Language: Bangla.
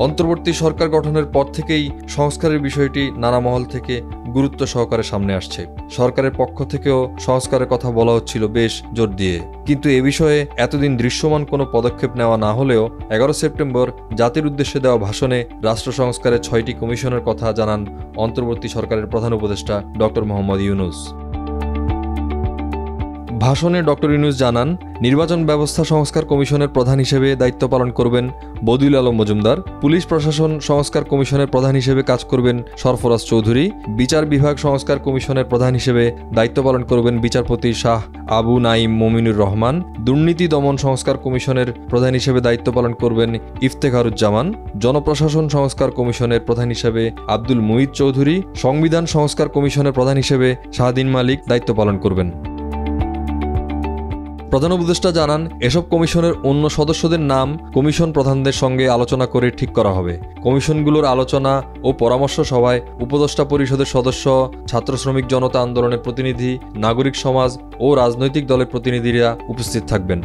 অন্তর্বর্তী সরকার গঠনের পর থেকেই সংস্কারের বিষয়টি নানা মহল থেকে গুরুত্ব সহকারে সামনে আসছে। সরকারের পক্ষ থেকেও সংস্কারের কথা বলা হচ্ছিল বেশ জোর দিয়ে, কিন্তু এ বিষয়ে এতদিন দৃশ্যমান কোনো পদক্ষেপ নেওয়া না হলেও 11 সেপ্টেম্বর জাতির উদ্দেশ্যে দেওয়া ভাষণে রাষ্ট্র সংস্কারের 6টি কমিশনের কথা জানান অন্তর্বর্তী সরকারের প্রধান উপদেষ্টা ডক্টর মোহাম্মদ ইউনূস। ভাষণে ডক্টর ইউনূস জানান, নির্বাচন ব্যবস্থা সংস্কার কমিশনের প্রধান হিসেবে দায়িত্ব পালন করবেন বদিউল আলম মজুমদার, পুলিশ প্রশাসন সংস্কার কমিশনের প্রধান হিসেবে কাজ করবেন সরফরাজ চৌধুরী, বিচার বিভাগ সংস্কার কমিশনের প্রধান হিসেবে দায়িত্ব পালন করবেন বিচারপতি শাহ আবু নাঈম মমিনুর রহমান, দুর্নীতি দমন সংস্কার কমিশনের প্রধান হিসেবে দায়িত্ব পালন করবেন ইফতেখারুজ্জামান, জনপ্রশাসন সংস্কার কমিশনের প্রধান হিসেবে আব্দুল মুহিত চৌধুরী, সংবিধান সংস্কার কমিশনের প্রধান হিসেবে শাহদিন মালিক দায়িত্ব পালন করবেন। প্রধান উপদেষ্টা জানান, এসব কমিশনের অন্য সদস্যদের নাম কমিশন প্রধানদের সঙ্গে আলোচনা করে ঠিক করা হবে। কমিশনগুলোর আলোচনা ও পরামর্শ সভায় উপদেষ্টা পরিষদের সদস্য, ছাত্র শ্রমিক জনতা আন্দোলনের প্রতিনিধি, নাগরিক সমাজ ও রাজনৈতিক দলের প্রতিনিধিরা উপস্থিত থাকবেন।